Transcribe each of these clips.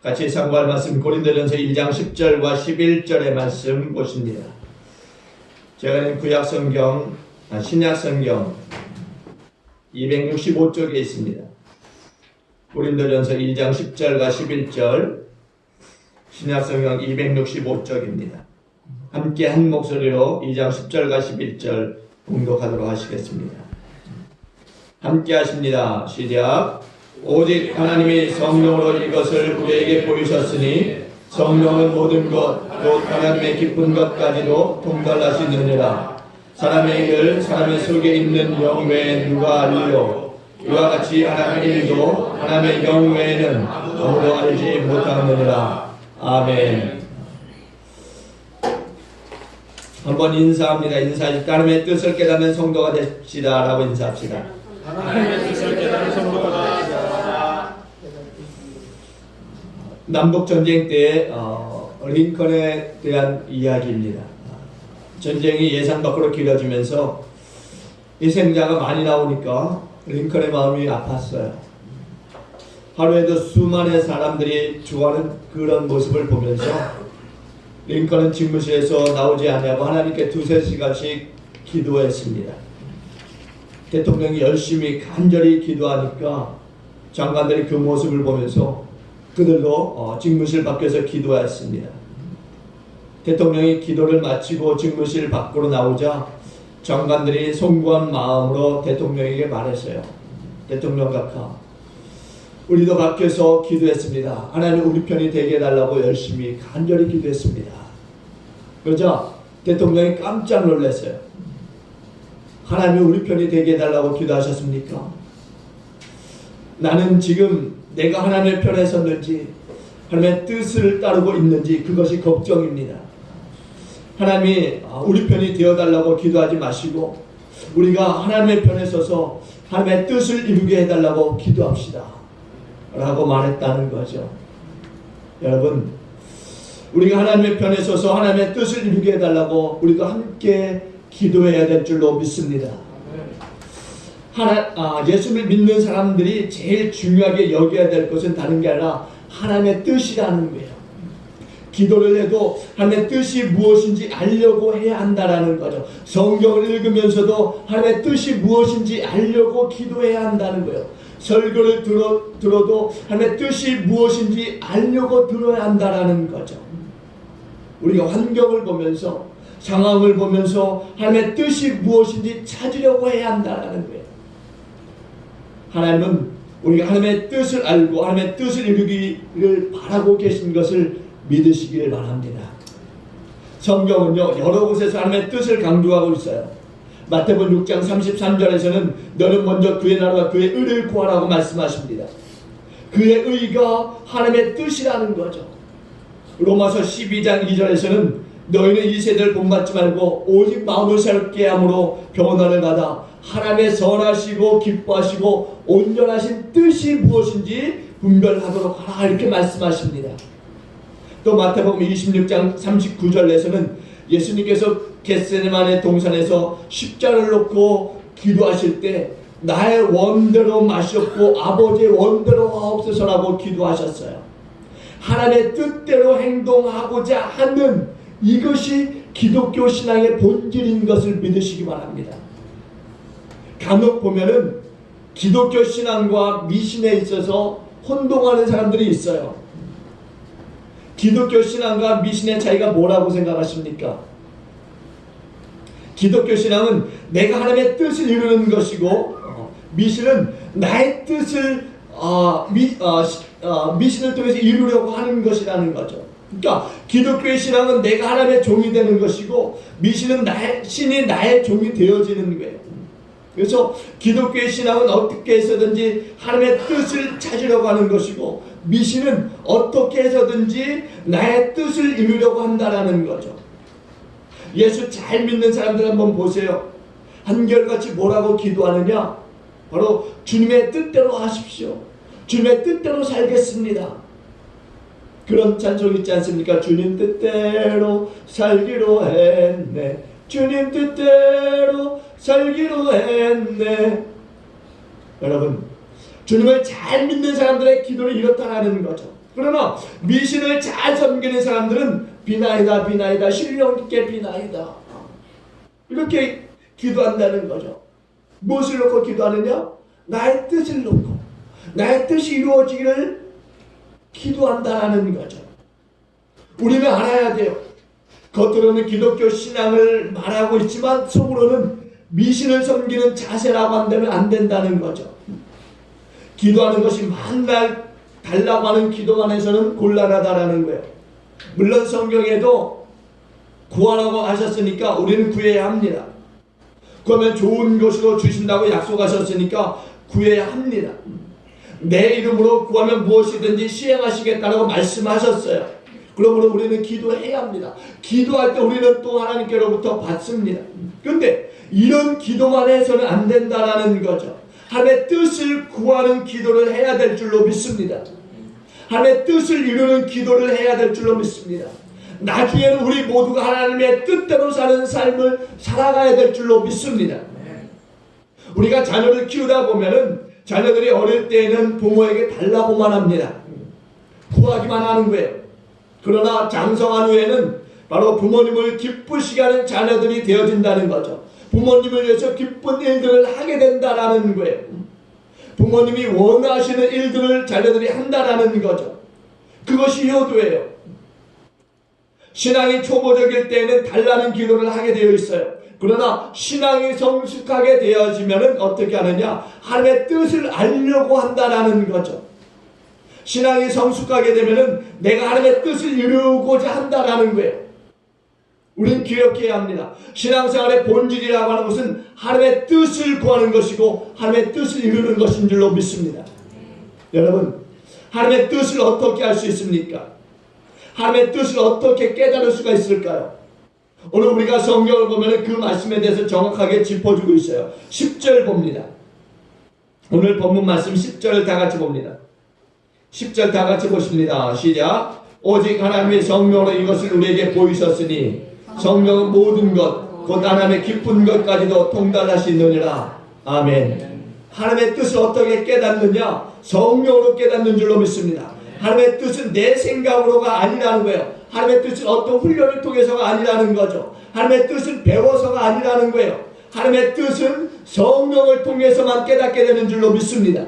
같이 상고할 말씀 고린도전서 1장 10절과 11절의 말씀 보십니다. 제가 구약성경, 신약성경 265쪽에 있습니다. 고린도전서 1장 10절과 11절, 신약성경 265쪽입니다. 함께 한 목소리로 2장 10절과 11절 봉독하도록 하시겠습니다. 함께 하십니다. 시작. 오직 하나님이 성령으로 이것을 우리에게 보이셨으니 성령은 모든 것, 곧 하나님의 깊은 것까지도 통달하시느니라. 사람의 일을 사람의 속에 있는 영 외에 누가 알리요? 이와 같이 하나님의 일도 하나님의 영 외에는 아무도 알지 못하느니라. 아멘. 한번 인사합니다. 인사하실 때 하나님의 뜻을 깨닫는 성도가 됩시다 라고 인사합시다. 하나님의 뜻을 깨닫는 성도가 됩시다. 남북전쟁 때 링컨에 대한 이야기입니다. 전쟁이 예상 밖으로 길어지면서 희생자가 많이 나오니까 링컨의 마음이 아팠어요. 하루에도 수많은 사람들이 죽어가는 그런 모습을 보면서 링컨은 집무실에서 나오지 않냐고 하나님께 두세 시간씩 기도했습니다. 대통령이 열심히 간절히 기도하니까 장관들이 그 모습을 보면서 그들도 집무실 밖에서 기도했습니다. 대통령이 기도를 마치고 집무실 밖으로 나오자 장관들이 송구한 마음으로 대통령에게 말했어요. 대통령 각하, 우리도 밖에서 기도했습니다. 하나님 우리 편이 되게 해달라고 열심히 간절히 기도했습니다. 그러자 대통령이 깜짝 놀랐어요. 하나님이 우리 편이 되게 해달라고 기도하셨습니까? 나는 지금 내가 하나님의 편에 섰는지 하나님의 뜻을 따르고 있는지 그것이 걱정입니다. 하나님이 우리 편이 되어달라고 기도하지 마시고 우리가 하나님의 편에 서서 하나님의 뜻을 이루게 해달라고 기도합시다 라고 말했다는 거죠. 여러분, 우리가 하나님의 편에 서서 하나님의 뜻을 이루게 해달라고 우리도 함께 기도해야 될 줄로 믿습니다. 예수를 믿는 사람들이 제일 중요하게 여겨야 될 것은 다른 게 아니라 하나님의 뜻이라는 거예요. 기도를 해도 하나님의 뜻이 무엇인지 알려고 해야 한다는 거죠. 성경을 읽으면서도 하나님의 뜻이 무엇인지 알려고 기도해야 한다는 거예요. 설교를 들어도 하나님의 뜻이 무엇인지 알려고 들어야 한다는 거죠. 우리가 환경을 보면서 상황을 보면서 하나님의 뜻이 무엇인지 찾으려고 해야 한다는 거예요. 하나님은 우리가 하나님의 뜻을 알고 하나님의 뜻을 이루기를 바라고 계신 것을 믿으시기를 바랍니다. 성경은요 여러 곳에서 하나님의 뜻을 강조하고 있어요. 마태복음 6장 33절에서는 너는 먼저 그의 나라와 그의 의를 구하라고 말씀하십니다. 그의 의가 하나님의 뜻이라는 거죠. 로마서 12장 2절에서는 너희는 이 세대를 본받지 말고 오직 마음을 새롭게 함으로 변화를 받아 하나님의 선하시고 기뻐하시고 온전하신 뜻이 무엇인지 분별하도록 하라 이렇게 말씀하십니다. 또 마태복음 26장 39절에서는 예수님께서 겟세마네 동산에서 십자가를 놓고 기도하실 때 나의 원대로 마시옵고 아버지의 원대로 하옵소서라고 기도하셨어요. 하나님의 뜻대로 행동하고자 하는 이것이 기독교 신앙의 본질인 것을 믿으시기 바랍니다. 간혹 보면은 기독교 신앙과 미신에 있어서 혼동하는 사람들이 있어요. 기독교 신앙과 미신의 차이가 뭐라고 생각하십니까? 기독교 신앙은 내가 하나님의 뜻을 이루는 것이고 미신은 나의 뜻을 미신을 통해서 이루려고 하는 것이라는 거죠. 그러니까 기독교의 신앙은 내가 하나님의 종이 되는 것이고 미신은 신이 나의 종이 되어지는 거예요. 그래서 기독교의 신앙은 어떻게 해서든지 하나님의 뜻을 찾으려고 하는 것이고 미신은 어떻게 해서든지 나의 뜻을 이루려고 한다는 거죠. 예수 잘 믿는 사람들 한번 보세요. 한결같이 뭐라고 기도하느냐? 바로 주님의 뜻대로 하십시오. 주님의 뜻대로 살겠습니다. 그런 찬송 있지 않습니까? 주님 뜻대로 살기로 했네. 주님 뜻대로 살기로 했네. 여러분, 주님을 잘 믿는 사람들의 기도를 이렇다라는 거죠. 그러나 미신을 잘 섬기는 사람들은 비나이다 비나이다 신령 있게 비나이다 이렇게 기도한다는 거죠. 무엇을 놓고 기도하느냐? 나의 뜻을 놓고 나의 뜻이 이루어지기를 기도한다는 거죠. 우리는 알아야 돼요. 겉으로는 기독교 신앙을 말하고 있지만 속으로는 미신을 섬기는 자세라고 한다면 안 된다는 거죠. 기도하는 것이 만날 달라고 하는 기도만 해서는 곤란하다라는 거예요. 물론 성경에도 구하라고 하셨으니까 우리는 구해야 합니다. 그러면 좋은 것으로 주신다고 약속하셨으니까 구해야 합니다. 내 이름으로 구하면 무엇이든지 시행하시겠다라고 말씀하셨어요. 그러므로 우리는 기도해야 합니다. 기도할 때 우리는 또 하나님께로부터 받습니다. 그런데 이런 기도만 해서는 안 된다라는 거죠. 하나님의 뜻을 구하는 기도를 해야 될 줄로 믿습니다. 하나님의 뜻을 이루는 기도를 해야 될 줄로 믿습니다. 나중에는 우리 모두가 하나님의 뜻대로 사는 삶을 살아가야 될 줄로 믿습니다. 우리가 자녀를 키우다 보면은 자녀들이 어릴 때에는 부모에게 달라고만 합니다. 구하기만 하는 거예요. 그러나 장성한 후에는 바로 부모님을 기쁘시게 하는 자녀들이 되어진다는 거죠. 부모님을 위해서 기쁜 일들을 하게 된다라는 거예요. 부모님이 원하시는 일들을 자녀들이 한다라는 거죠. 그것이 효도예요. 신앙이 초보적일 때에는 달라는 기도를 하게 되어 있어요. 그러나 신앙이 성숙하게 되어지면 어떻게 하느냐? 하나님의 뜻을 알려고 한다라는 거죠. 신앙이 성숙하게 되면 내가 하나님의 뜻을 이루고자 한다라는 거예요. 우리는 기억해야 합니다. 신앙생활의 본질이라고 하는 것은 하나님의 뜻을 구하는 것이고 하나님의 뜻을 이루는 것인 줄로 믿습니다. 여러분, 하나님의 뜻을 어떻게 할 수 있습니까? 하나님의 뜻을 어떻게 깨달을 수가 있을까요? 오늘 우리가 성경을 보면 그 말씀에 대해서 정확하게 짚어주고 있어요. 10절 봅니다. 오늘 본문 말씀 10절 다 같이 봅니다. 10절 다 같이 보십니다. 시작. 오직 하나님의 성령으로 이것을 우리에게 보이셨으니 성령은 모든 것 곧 하나님의 깊은 것까지도 통달하시느니라. 아멘. 하나님의 뜻을 어떻게 깨닫느냐? 성령으로 깨닫는 줄로 믿습니다. 하나님의 뜻은 내 생각으로가 아니라는 거예요. 하나님의 뜻은 어떤 훈련을 통해서가 아니라는 거죠. 하나님의 뜻은 배워서가 아니라는 거예요. 하나님의 뜻은 성령을 통해서만 깨닫게 되는 줄로 믿습니다.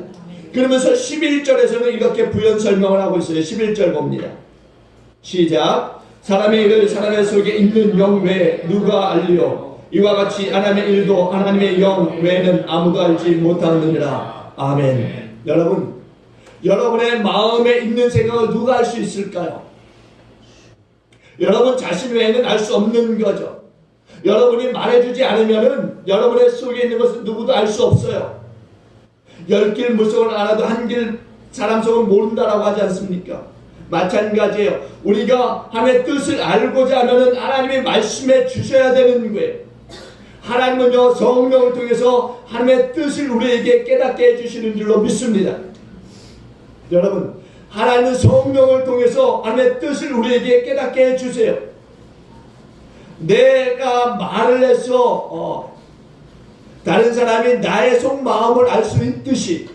그러면서 11절에서는 이렇게 부연 설명을 하고 있어요. 11절 봅니다. 시작. 사람의 일을 사람의 속에 있는 영 외에 누가 알리요? 이와 같이 하나님의 일도 하나님의 영 외에는 아무도 알지 못하느니라. 아멘. 여러분, 여러분의 마음에 있는 생각을 누가 알 수 있을까요? 여러분 자신 외에는 알 수 없는 거죠. 여러분이 말해주지 않으면은 여러분의 속에 있는 것은 누구도 알 수 없어요. 10길 물속을 알아도 한 길 사람 속은 모른다라고 하지 않습니까? 마찬가지예요. 우리가 하나님의 뜻을 알고자 하면은 하나님이 말씀해 주셔야 되는 거예요. 하나님은요, 성령을 통해서 하나님의 뜻을 우리에게 깨닫게 해주시는 줄로 믿습니다. 여러분, 하나님은 성령을 통해서 하나님의 뜻을 우리에게 깨닫게 해주세요. 내가 말을 해서 다른 사람이 나의 속마음을 알 수 있듯이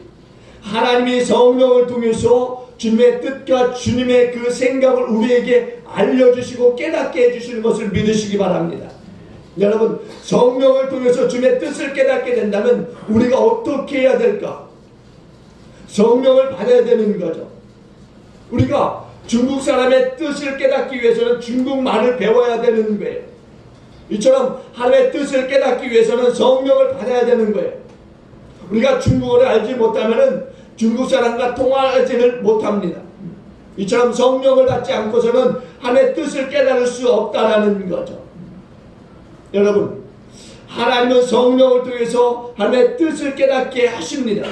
하나님이 성령을 통해서 주님의 뜻과 주님의 그 생각을 우리에게 알려주시고 깨닫게 해주시는 것을 믿으시기 바랍니다. 여러분, 성령을 통해서 주님의 뜻을 깨닫게 된다면 우리가 어떻게 해야 될까? 성령을 받아야 되는 거죠. 우리가 중국 사람의 뜻을 깨닫기 위해서는 중국말을 배워야 되는 거예요. 이처럼 하나님의 뜻을 깨닫기 위해서는 성령을 받아야 되는 거예요. 우리가 중국어를 알지 못하면 중국 사람과 통화하지를 못합니다. 이처럼 성령을 받지 않고서는 하나님의 뜻을 깨달을 수 없다라는 거죠. 여러분, 하나님은 성령을 통해서 하나님의 뜻을 깨닫게 하십니다.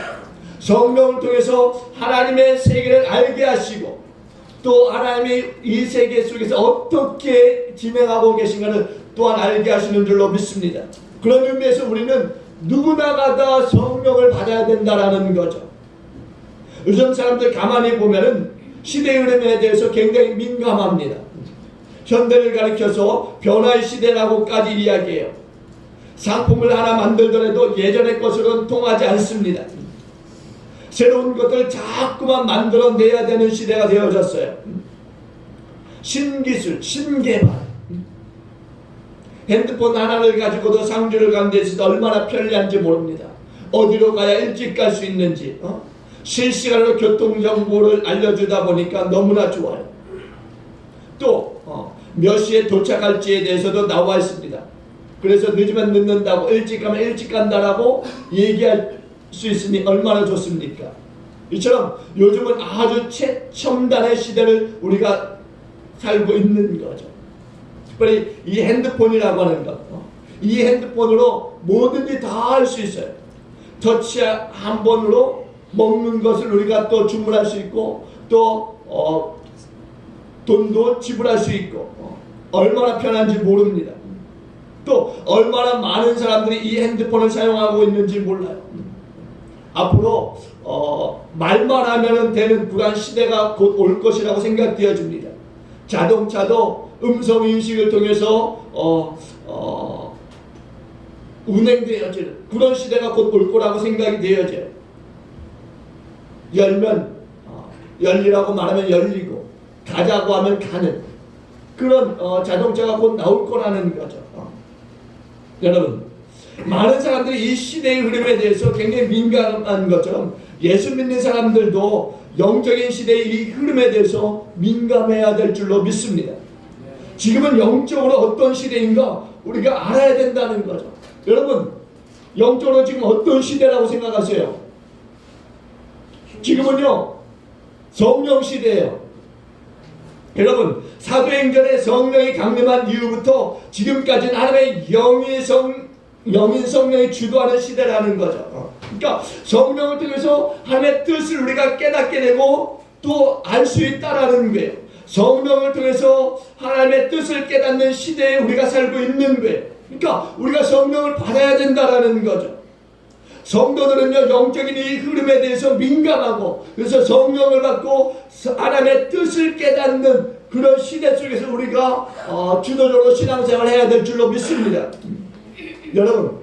성령을 통해서 하나님의 세계를 알게 하시고 또 하나님이 이 세계 속에서 어떻게 진행하고 계신가를 또한 알게 하시는 줄로 믿습니다. 그런 의미에서 우리는 누구나가 다 성령을 받아야 된다라는 거죠. 요즘 사람들 가만히 보면은 시대 흐름에 대해서 굉장히 민감합니다. 현대를 가리켜서 변화의 시대라고까지 이야기해요. 상품을 하나 만들더라도 예전의 것으로는 통하지 않습니다. 새로운 것들을 자꾸만 만들어내야 되는 시대가 되어졌어요. 신기술, 신개발. 핸드폰 하나를 가지고도 상주를 가는 데 있어서 얼마나 편리한지 모릅니다. 어디로 가야 일찍 갈 수 있는지 실시간으로 교통정보를 알려주다 보니까 너무나 좋아요. 또 몇 시에 도착할지에 대해서도 나와 있습니다. 그래서 늦으면 늦는다고, 일찍 가면 일찍 간다라고 얘기할 수 있으니 얼마나 좋습니까? 이처럼 요즘은 아주 최첨단의 시대를 우리가 살고 있는 거죠. 특별히 이 핸드폰이라고 하는 것, 이 핸드폰으로 뭐든지 다 할 수 있어요. 터치 한 번으로 먹는 것을 우리가 또 주문할 수 있고, 또 돈도 지불할 수 있고, 얼마나 편한지 모릅니다. 또 얼마나 많은 사람들이 이 핸드폰을 사용하고 있는지 몰라요. 앞으로 말만 하면 되는 그러한 시대가 곧 올 것이라고 생각되어집니다. 자동차도 음성 인식을 통해서 운행되어지는 그런 시대가 곧 올 거라고 생각이 되어져요. 열면 열리라고 말하면 열리고, 가자고 하면 가는 그런 자동차가 곧 나올 거라는 거죠. 여러분, 많은 사람들이 이 시대의 흐름에 대해서 굉장히 민감한 것처럼 예수 믿는 사람들도 영적인 시대의 이 흐름에 대해서 민감해야 될 줄로 믿습니다. 지금은 영적으로 어떤 시대인가 우리가 알아야 된다는 거죠. 여러분, 영적으로 지금 어떤 시대라고 생각하세요? 지금은요, 성령 시대예요. 여러분, 사도행전에 성령이 강림한 이후부터 지금까지는 하나님의 영인 성령이 주도하는 시대라는 거죠. 그러니까 성령을 통해서 하나님의 뜻을 우리가 깨닫게 되고 또 알 수 있다라는 거예요. 성령을 통해서 하나님의 뜻을 깨닫는 시대에 우리가 살고 있는 거예요. 그러니까 우리가 성령을 받아야 된다라는 거죠. 성도들은요, 영적인 이 흐름에 대해서 민감하고, 그래서 성령을 받고 하나님의 뜻을 깨닫는 그런 시대 속에서 우리가 주도적으로 신앙생활을 해야 될 줄로 믿습니다. 여러분,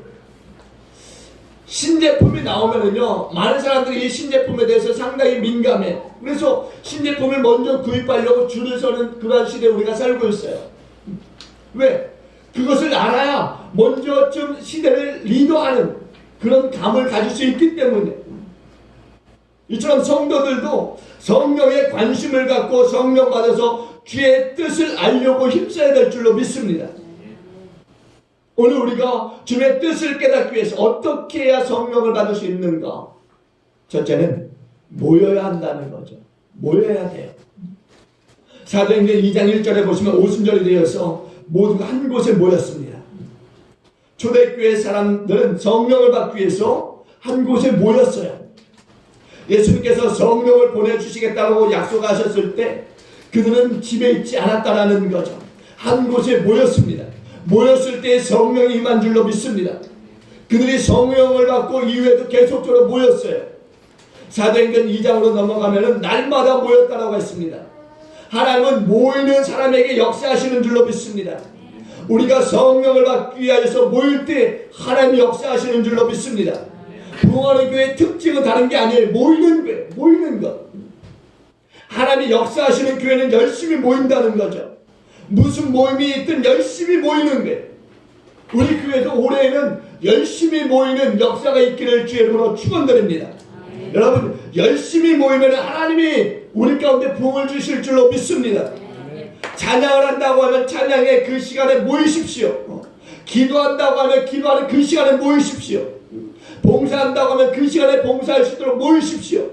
신제품이 나오면은요, 많은 사람들이 이 신제품에 대해서 상당히 민감해. 그래서 신제품을 먼저 구입하려고 줄을 서는 그런 시대에 우리가 살고 있어요. 왜? 그것을 알아야 먼저 좀 시대를 리더하는 그런 감을 가질 수 있기 때문에. 이처럼 성도들도 성령의 관심을 갖고 성령 받아서 주의 뜻을 알려고 힘써야 될 줄로 믿습니다. 오늘 우리가 주의 뜻을 깨닫기 위해서 어떻게 해야 성령을 받을 수 있는가? 첫째는 모여야 한다는 거죠. 모여야 돼요. 사도행전 2장 1절에 보시면 오순절이 되어서 모두가 한 곳에 모였습니다. 초대교회 사람들은 성령을 받기 위해서 한 곳에 모였어요. 예수님께서 성령을 보내주시겠다고 약속하셨을 때 그들은 집에 있지 않았다라는 거죠. 한 곳에 모였습니다. 모였을 때 성령이 임한 줄로 믿습니다. 그들이 성령을 받고 이후에도 계속적으로 모였어요. 사도행전 2장으로 넘어가면 날마다 모였다라고 했습니다. 하나님은 모이는 사람에게 역사하시는 줄로 믿습니다. 우리가 성령을 받기 위하여서 모일 때 하나님이 역사하시는 줄로 믿습니다. 부흥하는 교회의 특징은 다른 게 아니에요. 모이는 교회, 모이는 것. 하나님이 역사하시는 교회는 열심히 모인다는 거죠. 무슨 모임이 있든 열심히 모이는 거예요. 우리 교회도 올해에는 열심히 모이는 역사가 있기를 주의 이름으로 축원드립니다. 여러분, 열심히 모이면 하나님이 우리 가운데 부흥을 주실 줄로 믿습니다. 찬양을 한다고 하면 찬양의 그 시간에 모이십시오. 기도한다고 하면 기도하는 그 시간에 모이십시오. 봉사한다고 하면 그 시간에 봉사할 수 있도록 모이십시오.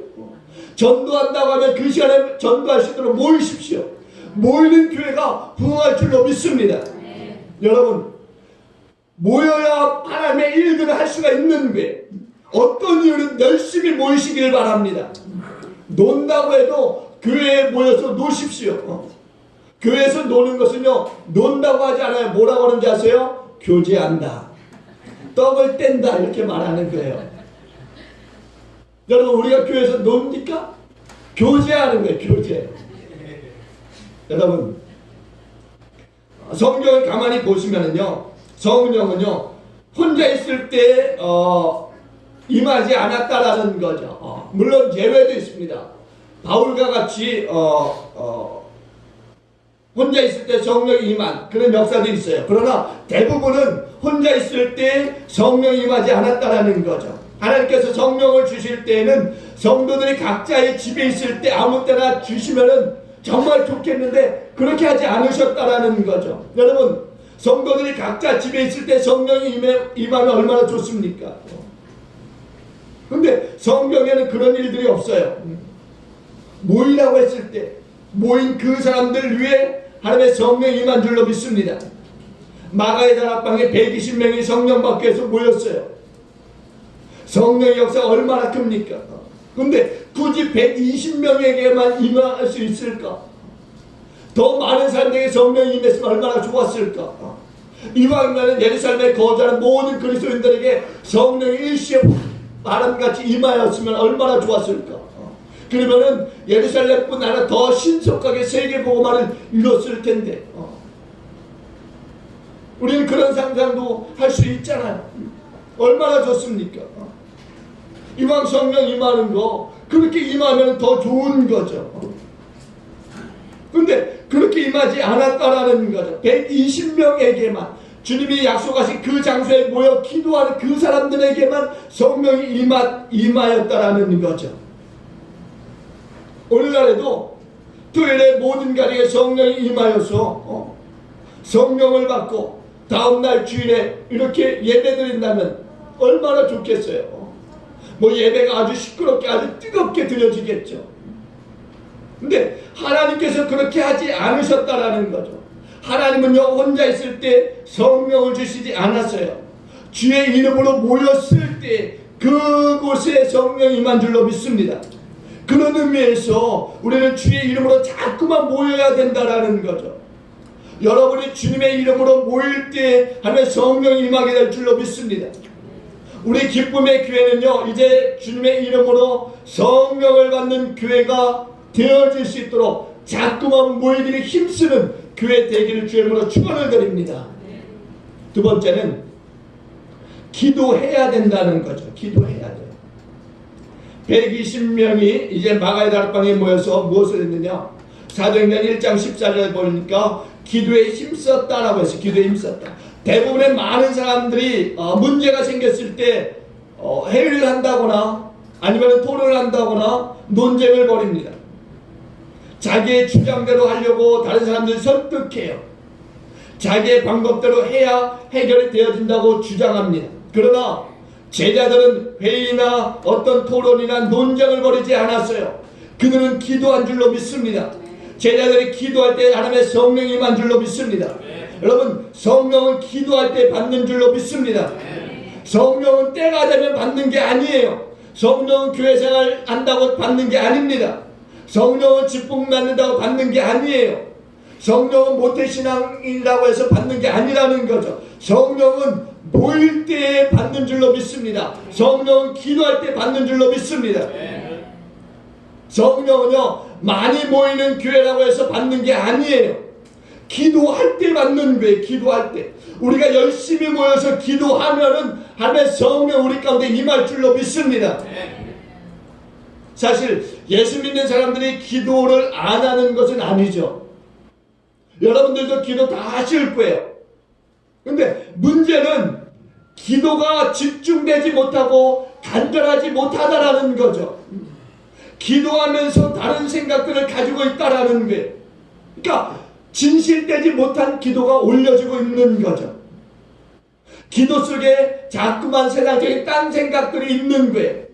전도한다고 하면 그 시간에 전도할 수 있도록 모이십시오. 모이는 교회가 부흥할 줄로 믿습니다. 여러분, 모여야 하나님의 일들을 할 수가 있는 거예요. 어떤 이유는 열심히 모이시길 바랍니다. 논다고 해도 교회에 모여서 노십시오. 교회에서 노는 것은요, 논다고 하지 않아요. 뭐라고 하는지 아세요? 교제한다, 떡을 뗀다, 이렇게 말하는 거예요. 여러분, 우리가 교회에서 놉니까? 교제하는 거예요. 교제. 여러분, 성경을 가만히 보시면은요, 성령은요 혼자 있을 때 임하지 않았다라는 거죠. 물론 예외도 있습니다. 바울과 같이 혼자 있을 때 성령이 임한 그런 역사도 있어요. 그러나 대부분은 혼자 있을 때 성령이 임하지 않았다라는 거죠. 하나님께서 성령을 주실 때에는 성도들이 각자의 집에 있을 때 아무 때나 주시면은 정말 좋겠는데 그렇게 하지 않으셨다라는 거죠. 여러분, 성도들이 각자 집에 있을 때 성령이 임하면 얼마나 좋습니까? 근데 성경에는 그런 일들이 없어요. 모이라고 했을 때 모인 그 사람들 위에 하나님의 성령이 임한 줄로 믿습니다. 마가의 다락방에 120명이 성령 받기 위해서 모였어요. 성령의 역사가 얼마나 큽니까? 근데 굳이 120명에게만 임할 수 있을까? 더 많은 사람들에게 성령이 임했으면 얼마나 좋았을까? 이왕이면 예루살렘에 거주하는 모든 그리스도인들에게 성령이 일시에 바람같이 임하였으면 얼마나 좋았을까? 그러면은 예루살렘뿐 아니라 더 신속하게 세계복음화를 이뤘을 텐데 우리는 그런 상상도 할 수 있잖아요. 얼마나 좋습니까? 이왕 성령 임하는 거 그렇게 임하면 더 좋은 거죠. 근데 그렇게 임하지 않았다라는 거죠. 120명에게만 주님이 약속하신 그 장소에 모여 기도하는 그 사람들에게만 성령이 임하였다라는 거죠. 오늘날에도 토요일에 모든 가정에 성령이 임하여서 성령을 받고 다음날 주일에 이렇게 예배드린다면 얼마나 좋겠어요. 뭐 예배가 아주 시끄럽게 아주 뜨겁게 드려지겠죠. 근데 하나님께서 그렇게 하지 않으셨다라는 거죠. 하나님은요 혼자 있을 때 성령을 주시지 않았어요. 주의 이름으로 모였을 때 그곳에 성령이 임한 줄로 믿습니다. 그런 의미에서 우리는 주의 이름으로 자꾸만 모여야 된다라는 거죠. 여러분이 주님의 이름으로 모일 때 하나님의 성령이 임하게 될 줄로 믿습니다. 우리 기쁨의 교회는요 이제 주님의 이름으로 성령을 받는 교회가 되어질 수 있도록 자꾸만 모이기를 힘쓰는 교회 되기를 주의 이름으로 축원을 드립니다. 두 번째는 기도해야 된다는 거죠. 기도해야 돼요. 120명이 이제 마가의 다락방에 모여서 무엇을 했느냐? 사도행전 1장 14절에 보니까 기도에 힘썼다라고 했어요. 기도에 힘썼다. 대부분의 많은 사람들이 문제가 생겼을 때 회의를 한다거나 아니면 토론을 한다거나 논쟁을 벌입니다. 자기의 주장대로 하려고 다른 사람들을 설득해요. 자기의 방법대로 해야 해결이 되어진다고 주장합니다. 그러나 제자들은 회의나 어떤 토론이나 논쟁을 벌이지 않았어요. 그들은 기도한 줄로 믿습니다. 제자들이 기도할 때 하나님의 성령이 임한 줄로 믿습니다. 여러분, 성령은 기도할 때 받는 줄로 믿습니다. 성령은 때가 되면 받는 게 아니에요. 성령은 교회생활 한다고 받는 게 아닙니다. 성령은 직분 갖는다고 받는 게 아니에요. 성령은 모태신앙이라고 해서 받는 게 아니라는 거죠. 성령은 모일 때 받는 줄로 믿습니다. 성령은 기도할 때 받는 줄로 믿습니다. 성령은요 많이 모이는 교회라고 해서 받는 게 아니에요. 기도할 때 받는 거예요. 기도할 때 우리가 열심히 모여서 기도하면은 하나님의 성령 우리 가운데 임할 줄로 믿습니다. 사실 예수 믿는 사람들이 기도를 안 하는 것은 아니죠. 여러분들도 기도 다 하실 거예요. 근데 문제는 기도가 집중되지 못하고 간절하지 못하다라는 거죠. 기도하면서 다른 생각들을 가지고 있다라는 거예요. 그러니까 진실되지 못한 기도가 올려지고 있는 거죠. 기도 속에 자꾸만 세상적인 딴 생각들이 있는 거예요.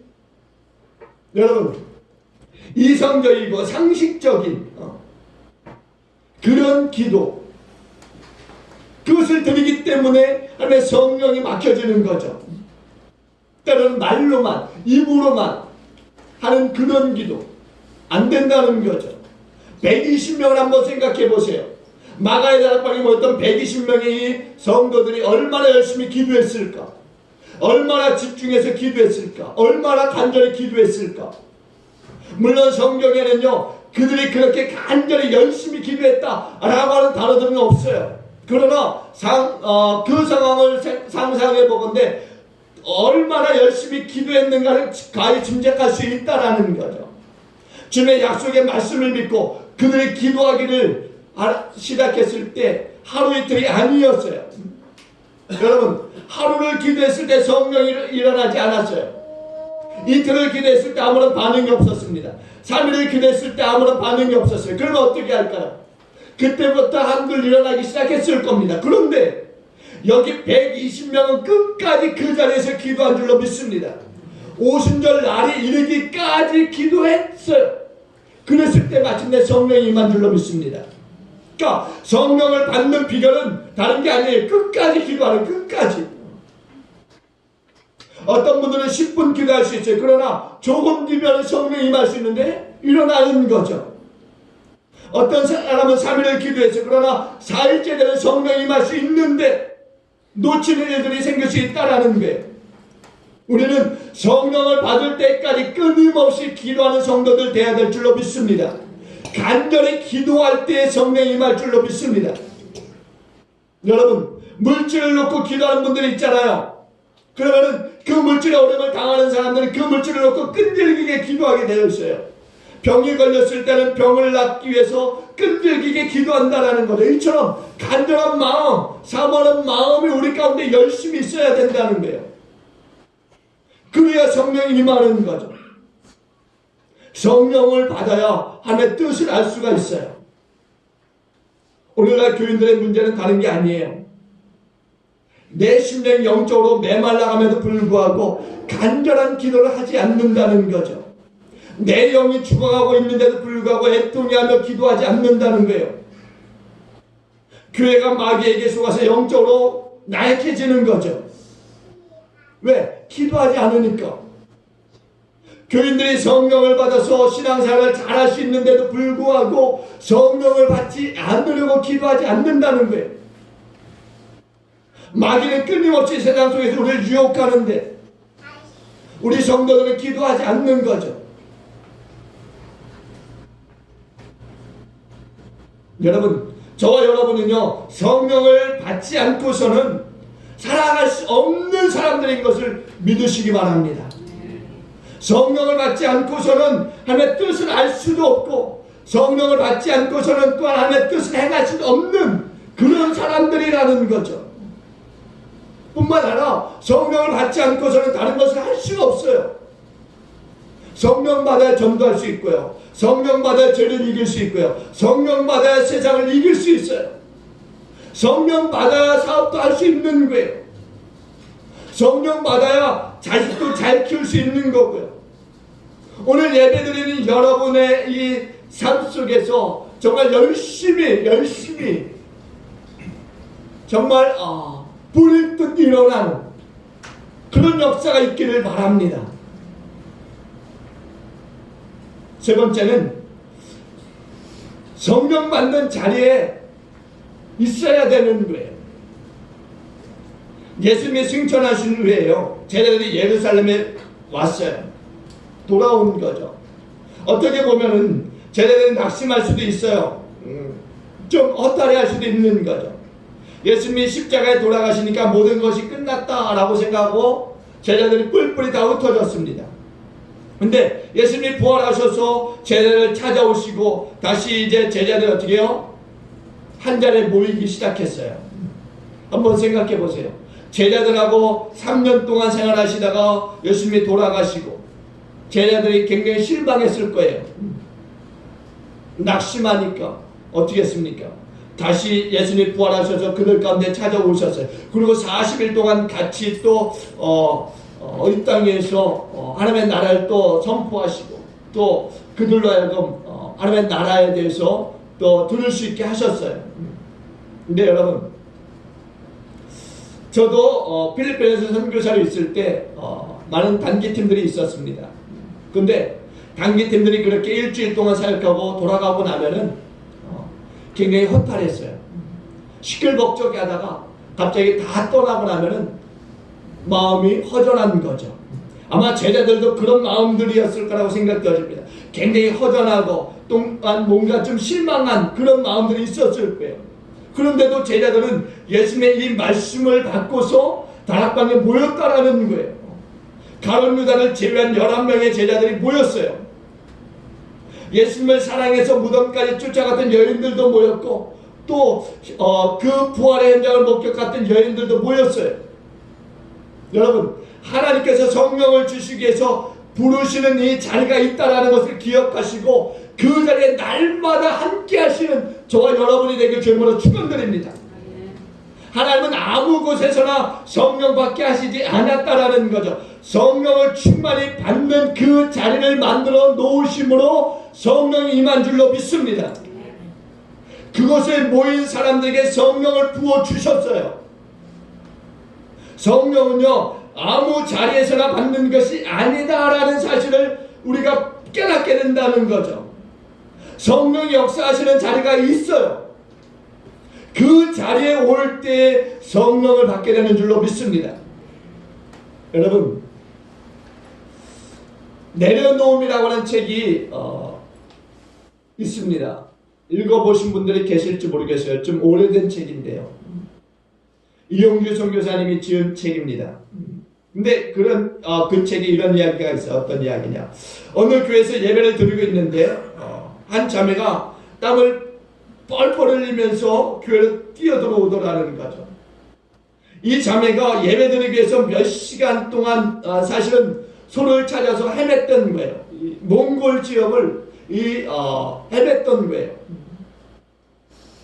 여러분, 이성적이고 상식적인 그런 기도, 그것을 드리기 때문에 하나님의 성령이 막혀지는 거죠. 때로는 말로만, 입으로만 하는 그런 기도 안 된다는 거죠. 120명을 한번 생각해 보세요. 마가의 다락방에 모였던 120명의 성도들이 얼마나 열심히 기도했을까? 얼마나 집중해서 기도했을까? 얼마나 간절히 기도했을까? 물론 성경에는요 그들이 그렇게 간절히 열심히 기도했다라고 하는 단어들은 없어요. 그러나 그 상황을 상상해 보건대 얼마나 열심히 기도했는가를 가히 짐작할 수 있다라는 거죠. 주님의 약속의 말씀을 믿고 그들이 기도하기를 시작했을 때 하루 이틀이 아니었어요. 여러분, 하루를 기도했을 때 성령이 일어나지 않았어요. 이틀을 기도했을 때 아무런 반응이 없었습니다. 3일을 기도했을 때 아무런 반응이 없었어요. 그러면 어떻게 할까요? 그때부터 한둘 일어나기 시작했을 겁니다. 그런데 여기 120명은 끝까지 그 자리에서 기도한 줄로 믿습니다. 오순절 날이 이르기까지 기도했어요. 그랬을 때 마침내 성령이 임한 줄로 믿습니다. 그러니까 성령을 받는 비결은 다른 게 아니에요. 끝까지 기도하는, 끝까지. 어떤 분들은 10분 기도할 수 있어요. 그러나 조금 뒤면 성령이 임할 수 있는데 일어나는 거죠. 어떤 사람은 3일을 기도했어요. 그러나 4일째 되면 성령이 임할 수 있는데 놓치는 일들이 생길 수 있다라는 거예요. 우리는 성령을 받을 때까지 끊임없이 기도하는 성도들 되어야 될 줄로 믿습니다. 간절히 기도할 때 성령이 임할 줄로 믿습니다. 여러분, 물질을 놓고 기도하는 분들이 있잖아요. 그러면은 그 물질에 어려움을 당하는 사람들은 그 물질을 놓고 끈질기게 기도하게 되어 있어요. 병이 걸렸을 때는 병을 낫기 위해서 끈질기게 기도한다라는 거죠. 이처럼 간절한 마음, 사모하는 마음이 우리 가운데 열심히 있어야 된다는 거예요. 그래야 성령이 임하는 거죠. 성령을 받아야 하나님의 뜻을 알 수가 있어요. 오늘날 교인들의 문제는 다른 게 아니에요. 내 심령이 영적으로 메말라감에도 불구하고 간절한 기도를 하지 않는다는 거죠. 내 영이 죽어가고 있는데도 불구하고 애통해하며 기도하지 않는다는 거예요. 교회가 마귀에게 속아서 영적으로 나약해지는 거죠. 왜? 기도하지 않으니까. 교인들이 성령을 받아서 신앙생활을 잘할 수 있는데도 불구하고 성령을 받지 않으려고 기도하지 않는다는 거예요. 마귀는 끊임없이 세상 속에서 우리를 유혹하는데 우리 성도들은 기도하지 않는 거죠. 여러분, 저와 여러분은요, 성령을 받지 않고서는 살아갈 수 없는 사람들인 것을 믿으시기 바랍니다. 성령을 받지 않고서는 하나님의 뜻을 알 수도 없고 성령을 받지 않고서는 또한 하나님의 뜻을 행할 수도 없는 그런 사람들이라는 거죠. 뿐만 아니라 성령을 받지 않고서는 다른 것을 할 수가 없어요. 성령 받아야 전도할 수 있고요. 성령 받아야 죄를 이길 수 있고요. 성령 받아야 세상을 이길 수 있어요. 성령 받아야 사업도 할 수 있는 거예요. 성령 받아야 자식도 잘 키울 수 있는 거고요. 오늘 예배드리는 여러분의 이 삶 속에서 정말 열심히 정말 불일 듯 일어나는 그런 역사가 있기를 바랍니다. 세 번째는 성령 받는 자리에 있어야 되는 거예요. 예수님이 승천하신 후에요, 제자들이 예루살렘에 왔어요. 돌아온 거죠. 어떻게 보면은 제자들이 낙심할 수도 있어요. 좀 헛다리할 수도 있는 거죠. 예수님이 십자가에 돌아가시니까 모든 것이 끝났다라고 생각하고 제자들이 뿔뿔이 다 흩어졌습니다. 근데 예수님이 부활하셔서 제자들을 찾아오시고 다시 이제 제자들 어떻게 해요? 한 자리에 모이기 시작했어요. 한번 생각해 보세요. 제자들하고 3년 동안 생활하시다가 예수님이 돌아가시고 제자들이 굉장히 실망했을 거예요. 낙심하니까 어떻게 했습니까? 다시 예수님이 부활하셔서 그들 가운데 찾아오셨어요. 그리고 40일 동안 같이 또 이 땅에서 하나님의 나라를 또 선포하시고 또 그들로 하여금 하나님의 나라에 대해서 또 들을 수 있게 하셨어요. 근데 여러분, 저도 필리핀에서 선교사로 있을 때 많은 단기팀들이 있었습니다. 근데 단기팀들이 그렇게 일주일 동안 사역하고 돌아가고 나면은 굉장히 허탈했어요. 시끌벅적해 하다가 갑자기 다 떠나고 나면은 마음이 허전한 거죠. 아마 제자들도 그런 마음들이었을 거라고 생각되어집니다. 굉장히 허전하고 또한 뭔가 좀 실망한 그런 마음들이 있었을 거예요. 그런데도 제자들은 예수님의 이 말씀을 받고서 다락방에 모였다라는 거예요. 가룟 유다를 제외한 11명의 제자들이 모였어요. 예수님을 사랑해서 무덤까지 쫓아갔던 여인들도 모였고 또 그 부활의 현장을 목격했던 여인들도 모였어요. 여러분, 하나님께서 성령을 주시기 위해서 부르시는 이 자리가 있다는 것을 기억하시고 그 자리에 날마다 함께 하시는 저와 여러분이 되길 주님으로 축원드립니다. 하나님은 아무 곳에서나 성령 받게 하시지 않았다라는 거죠. 성령을 충만히 받는 그 자리를 만들어 놓으심으로 성령이 임한 줄로 믿습니다. 그곳에 모인 사람들에게 성령을 부어주셨어요. 성령은요, 아무 자리에서나 받는 것이 아니다라는 사실을 우리가 깨닫게 된다는 거죠. 성령이 역사하시는 자리가 있어요. 그 자리에 올 때 성령을 받게 되는 줄로 믿습니다. 여러분, 내려놓음이라고 하는 책이 있습니다. 읽어보신 분들이 계실지 모르겠어요. 좀 오래된 책인데요. 이용규 선교사님이 지은 책입니다. 근데 그 책에 이런 이야기가 있어요. 어떤 이야기냐. 어느 교회에서 예배를 드리고 있는데 한 자매가 땀을 뻘뻘 흘리면서 교회로 뛰어들어오더라는 거죠. 이 자매가 예배 드리기 위해서 몇 시간 동안 사실은 소를 찾아서 헤맸던 거예요. 몽골 지역을 헤맸던 거예요.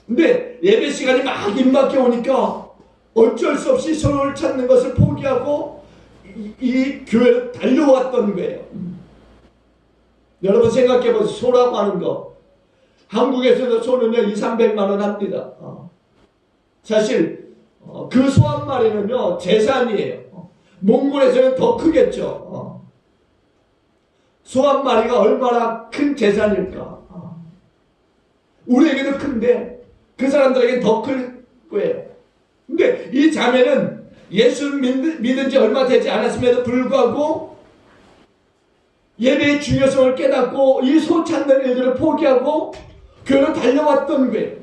근데 예배 시간이 막 임박해 오니까 어쩔 수 없이 소를 찾는 것을 포기하고 이 교회로 달려왔던 거예요. 여러분 생각해 보세요. 소라고 하는 거. 한국에서도 소는요 200~300만 원 합니다. 사실 그 소 한 마리는요 재산이에요. 몽골에서는 더 크겠죠. 소 한 마리가 얼마나 큰 재산일까. 우리에게도 큰데 그 사람들에게는 더 클 거예요. 근데 이 자매는 예수 믿은 지 얼마 되지 않았음에도 불구하고 예배의 중요성을 깨닫고 이 소 찾는 일들을 포기하고 교회로 달려왔던 거예요.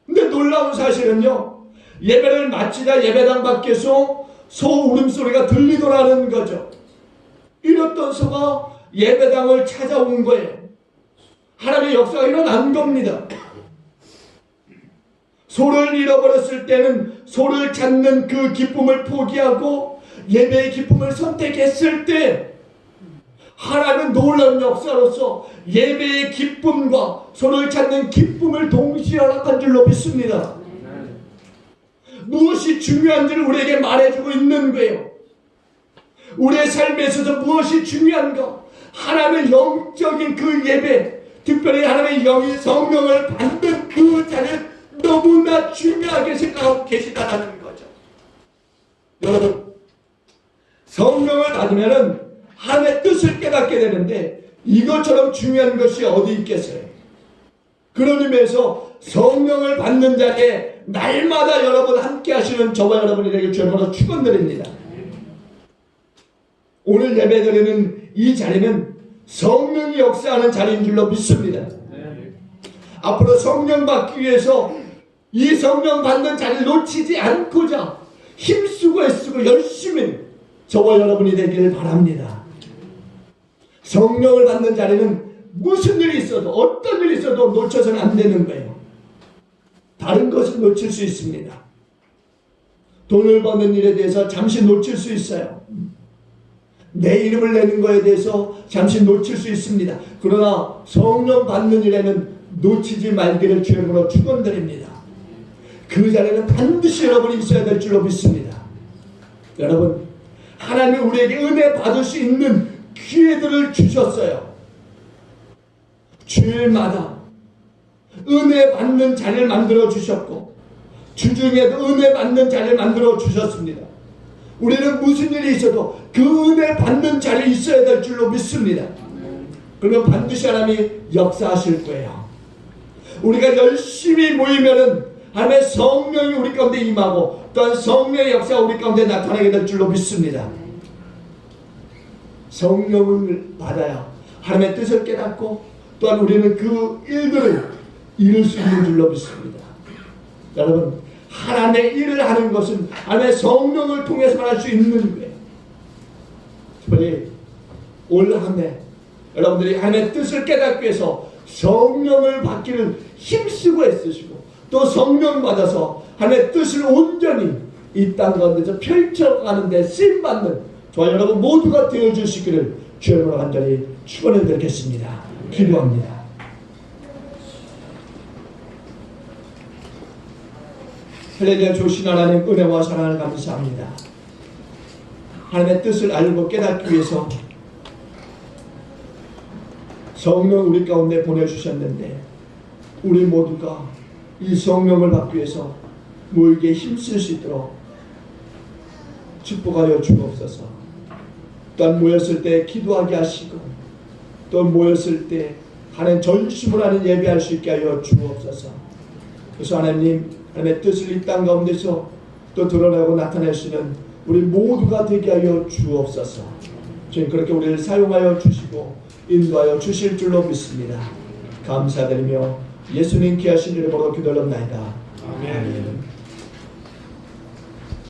근데 놀라운 사실은요, 예배를 마치자 예배당 밖에서 소 울음소리가 들리더라는 거죠. 이랬던 소가 예배당을 찾아온 거예요. 하나님의 역사가 일어난 겁니다. 소를 잃어버렸을 때는 소를 찾는 그 기쁨을 포기하고 예배의 기쁨을 선택했을 때 하나님은 놀라운 역사로서 예배의 기쁨과 소를 찾는 기쁨을 동시에 허락한 줄로 믿습니다. 무엇이 중요한지를 우리에게 말해주고 있는 거예요. 우리의 삶에 있어서 무엇이 중요한가? 하나님의 영적인 그 예배, 특별히 하나님의 영이 성령을 받는 그 자리를 너무나 중요하게 생각하고 계시다는 거죠. 여러분, 성령을 받으면은 하나님의 뜻을 깨닫게 되는데 이것처럼 중요한 것이 어디 있겠어요? 그런 의미에서 성령을 받는 자리에 날마다 여러분 함께 하시는 저와 여러분이 되길 주님으로 축원드립니다. 오늘 예배드리는 이 자리는 성령이 역사하는 자리인 줄로 믿습니다. 앞으로 성령 받기 위해서 이 성령 받는 자리를 놓치지 않고자 힘쓰고 애쓰고 열심히 저와 여러분이 되기를 바랍니다. 성령을 받는 자리는 무슨 일이 있어도 어떤 일이 있어도 놓쳐서는 안 되는 거예요. 다른 것을 놓칠 수 있습니다. 돈을 버는 일에 대해서 잠시 놓칠 수 있어요. 내 이름을 내는 것에 대해서 잠시 놓칠 수 있습니다. 그러나 성령 받는 일에는 놓치지 말기를 주님으로 축원드립니다. 그 자리에는 반드시 여러분이 있어야 될 줄로 믿습니다. 여러분, 하나님이 우리에게 은혜 받을 수 있는 기회들을 주셨어요. 주일마다 은혜 받는 자리를 만들어 주셨고 주중에도 은혜 받는 자리를 만들어 주셨습니다. 우리는 무슨 일이 있어도 그 은혜 받는 자리에 있어야 될 줄로 믿습니다. 그러면 반드시 하나님이 역사하실 거예요. 우리가 열심히 모이면은 하나님의 성령이 우리 가운데 임하고 또한 성령의 역사가 우리 가운데 나타나게 될 줄로 믿습니다. 성령을 받아야 하나님의 뜻을 깨닫고 또한 우리는 그 일들을 이룰 수 있는 줄로 믿습니다. 여러분, 하나님의 일을 하는 것은 하나님의 성령을 통해서만 할 수 있는 거예요. 특별히 올 한 해 여러분들이 하나님의 뜻을 깨닫기 위해서 성령을 받기를 힘쓰고 애쓰시고 또 성령 받아서 하나님의 뜻을 온전히 이 땅 가운데서 펼쳐가는 데 쓰임받는 저와 여러분 모두가 되어주시기를 주님으로 간절히 축원해 드리겠습니다. 기도합니다. 할렐루야. 주신 하나님 은혜와 사랑을 감사합니다. 하나님의 뜻을 알고 깨닫기 위해서 성령 우리 가운데 보내주셨는데 우리 모두가 이 성령을 받기 위해서 모이게 힘쓸 수 있도록 축복하여 주옵소서. 또한 모였을 때 기도하게 하시고 또 모였을 때 하나님 전심을 하는 예배할 수 있게 하여 주옵소서. 그래서 하나님 하나님의 뜻을 이 땅 가운데서 또 드러나고 나타낼 수 있는 우리 모두가 되게 하여 주옵소서. 주님 그렇게 우리를 사용하여 주시고 인도하여 주실 줄로 믿습니다. 감사드리며 예수님 귀하신 이름으로 기도합나이다. 아멘.